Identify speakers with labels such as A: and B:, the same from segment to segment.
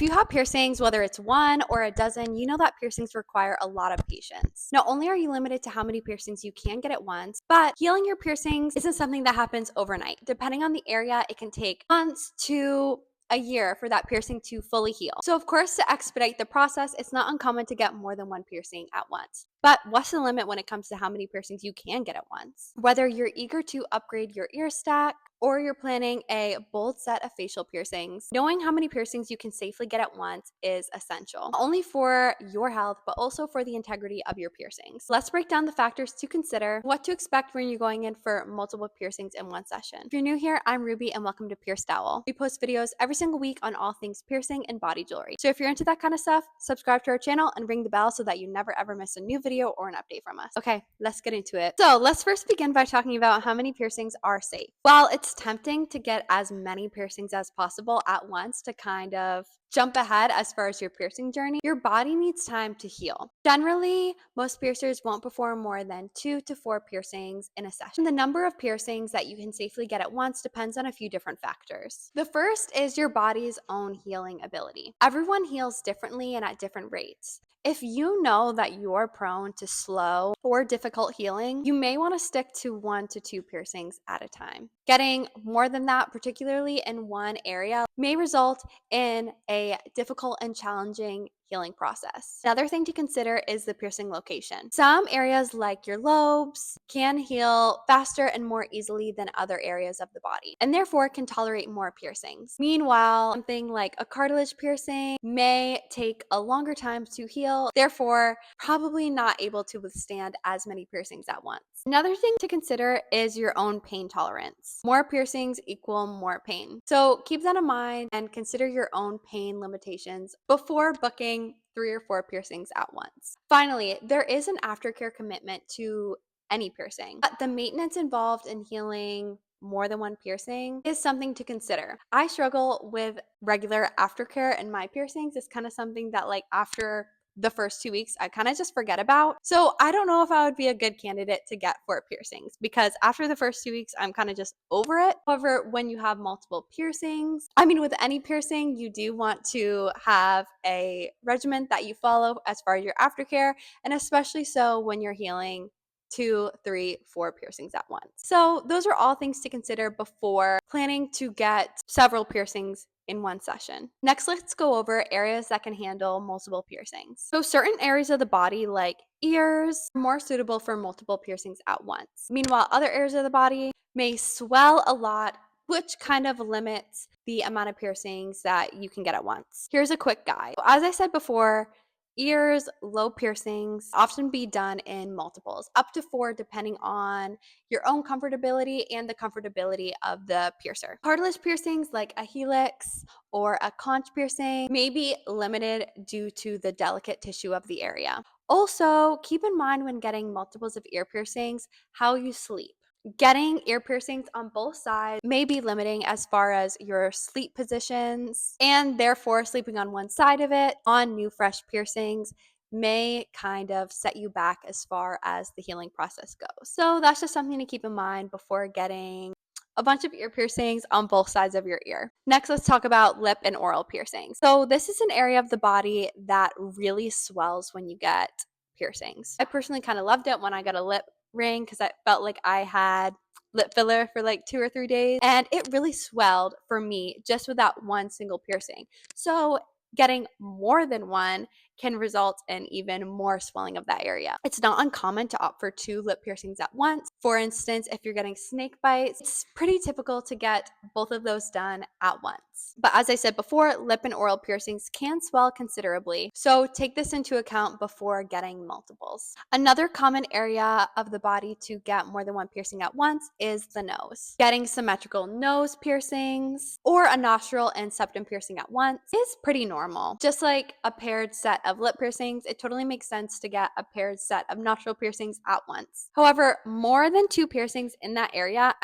A: If you have piercings, whether it's one or a dozen, you know that piercings require a lot of patience. Not only are you limited to how many piercings you can get at once, but healing your piercings isn't something that happens overnight. Depending on the area, it can take months to a year for that piercing to fully heal. So of course, to expedite the process, it's not uncommon to get more than one piercing at once. But what's the limit when it comes to how many piercings you can get at once? Whether you're eager to upgrade your ear stack or you're planning a bold set of facial piercings, knowing how many piercings you can safely get at once is essential, not only for your health, but also for the integrity of your piercings. Let's break down the factors to consider, what to expect when you're going in for multiple piercings in one session. If you're new here, I'm Ruby and welcome to Pierced Owl. We post videos every single week on all things piercing and body jewelry. So if you're into that kind of stuff, subscribe to our channel and ring the bell so that you never ever miss a new video or an update from us. Okay, let's get into it. So let's first begin by talking about how many piercings are safe. While it's tempting to get as many piercings as possible at once to kind of jump ahead as far as your piercing journey, your body needs time to heal. Generally, most piercers won't perform more than 2 to 4 piercings in a session. The number of piercings that you can safely get at once depends on a few different factors. The first is your body's own healing ability. Everyone heals differently and at different rates. If you know that you're prone to slow or difficult healing, you may want to stick to 1 to 2 piercings at a time. Getting more than that, particularly in one area, may result in a difficult and challenging healing process. Another thing to consider is the piercing location. Some areas like your lobes can heal faster and more easily than other areas of the body, and therefore can tolerate more piercings. Meanwhile, something like a cartilage piercing may take a longer time to heal, therefore probably not able to withstand as many piercings at once. Another thing to consider is your own pain tolerance. More piercings equal more pain. So keep that in mind and consider your own pain limitations before booking 3 or 4 piercings at once. Finally, there is an aftercare commitment to any piercing, but the maintenance involved in healing more than one piercing is something to consider. I struggle with regular aftercare in my piercings. It's kind of something that, like, after the first 2 weeks, I kind of just forget about. So I don't know if I would be a good candidate to get for piercings because after the first 2 weeks, I'm kind of just over it. However, when you have multiple piercings, with any piercing, you do want to have a regimen that you follow as far as your aftercare, and especially so when you're healing 2, 3, 4 piercings at once. So those are all things to consider before planning to get several piercings in one session. Next, let's go over areas that can handle multiple piercings. So certain areas of the body, like ears, are more suitable for multiple piercings at once. Meanwhile, other areas of the body may swell a lot, which kind of limits the amount of piercings that you can get at once. Here's a quick guide. As I said before, ears, lobe piercings often be done in multiples, up to 4 depending on your own comfortability and the comfortability of the piercer. Cartilage piercings like a helix or a conch piercing may be limited due to the delicate tissue of the area. Also, keep in mind when getting multiples of ear piercings how you sleep. Getting ear piercings on both sides may be limiting as far as your sleep positions, and therefore sleeping on one side of it on new fresh piercings may kind of set you back as far as the healing process goes. So that's just something to keep in mind before getting a bunch of ear piercings on both sides of your ear. Next, let's talk about lip and oral piercings. So this is an area of the body that really swells when you get piercings. I personally kind of loved it when I got a lip ring because I felt like I had lip filler for like 2 or 3 days, and it really swelled for me just with that one single piercing. So getting more than one can result in even more swelling of that area. It's not uncommon to opt for 2 lip piercings at once. For instance, if you're getting snake bites, it's pretty typical to get both of those done at once. But as I said before, lip and oral piercings can swell considerably, so take this into account before getting multiples. Another common area of the body to get more than one piercing at once is the nose. Getting symmetrical nose piercings or a nostril and septum piercing at once is pretty normal. Just like a paired set of lip piercings, it totally makes sense to get a paired set of nostril piercings at once. However, more than 2 piercings in that area,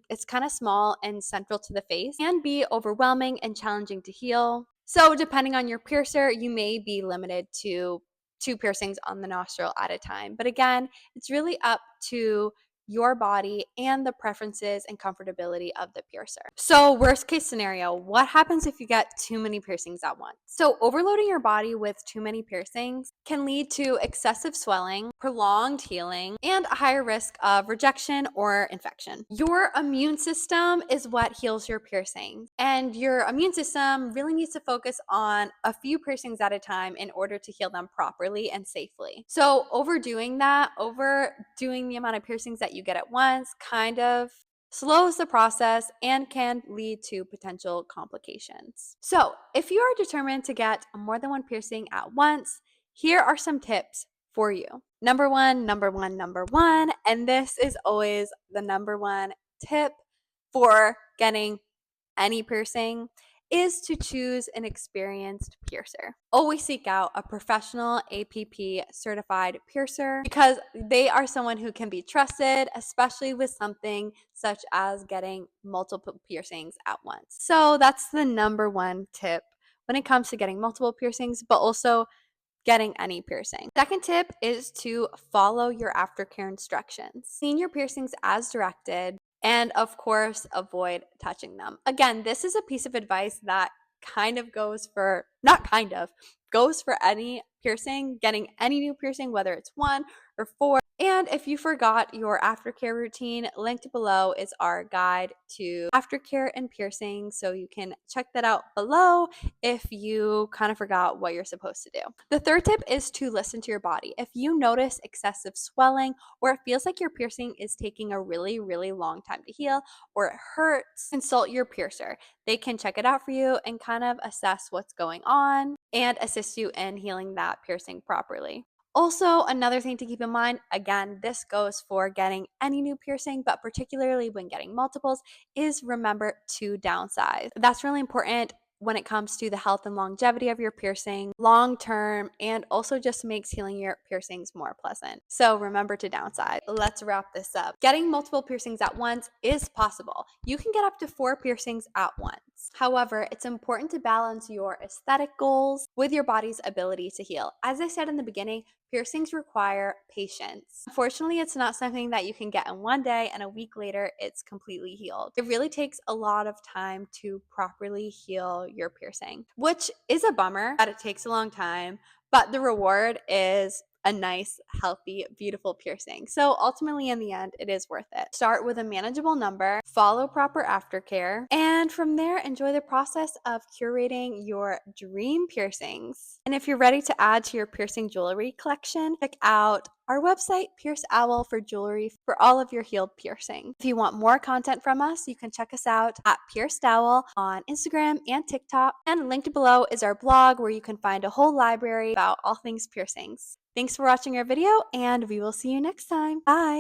A: it's kind of small and central to the face, can be overwhelming and challenging to heal. So depending on your piercer, you may be limited to 2 piercings on the nostril at a time. But again, it's really up to your body and the preferences and comfortability of the piercer. So, worst case scenario, what happens if you get too many piercings at once? So, overloading your body with too many piercings can lead to excessive swelling, prolonged healing, and a higher risk of rejection or infection. Your immune system is what heals your piercings, and your immune system really needs to focus on a few piercings at a time in order to heal them properly and safely. So, overdoing the amount of piercings that you get at once kind of slows the process and can lead to potential complications. So, if you are determined to get more than one piercing at once, here are some tips for you. Number one, and this is always the number one tip for getting any piercing, is to choose an experienced piercer. Always seek out a professional APP certified piercer because they are someone who can be trusted, especially with something such as getting multiple piercings at once. So that's the number one tip when it comes to getting multiple piercings, but also getting any piercing. Second tip is to follow your aftercare instructions. Clean your piercings as directed, and of course, avoid touching them. Again, this is a piece of advice that goes for any piercing, getting any new piercing, whether it's one or four. And if you forgot your aftercare routine, linked below is our guide to aftercare and piercing. So you can check that out below if you kind of forgot what you're supposed to do. The third tip is to listen to your body. If you notice excessive swelling or it feels like your piercing is taking a really, really long time to heal or it hurts, consult your piercer. They can check it out for you and kind of assess what's going on and assist you in healing that piercing properly. Also, another thing to keep in mind, again, this goes for getting any new piercing, but particularly when getting multiples, is remember to downsize. That's really important when it comes to the health and longevity of your piercing long term, and also just makes healing your piercings more pleasant. So remember to downsize. Let's wrap this up. Getting multiple piercings at once is possible. You can get up to 4 piercings at once. However, it's important to balance your aesthetic goals with your body's ability to heal. As I said in the beginning, piercings require patience. Unfortunately, it's not something that you can get in one day and a week later it's completely healed. It really takes a lot of time to properly heal your piercing, which is a bummer that it takes a long time, but the reward is a nice, healthy, beautiful piercing. So ultimately, in the end, it is worth it. Start with a manageable number, follow proper aftercare, and from there, enjoy the process of curating your dream piercings. And if you're ready to add to your piercing jewelry collection, check out our website, Pierce Owl, for jewelry for all of your healed piercing. If you want more content from us, you can check us out at Pierced Owl on Instagram and TikTok. And linked below is our blog where you can find a whole library about all things piercings. Thanks for watching our video, and we will see you next time. Bye!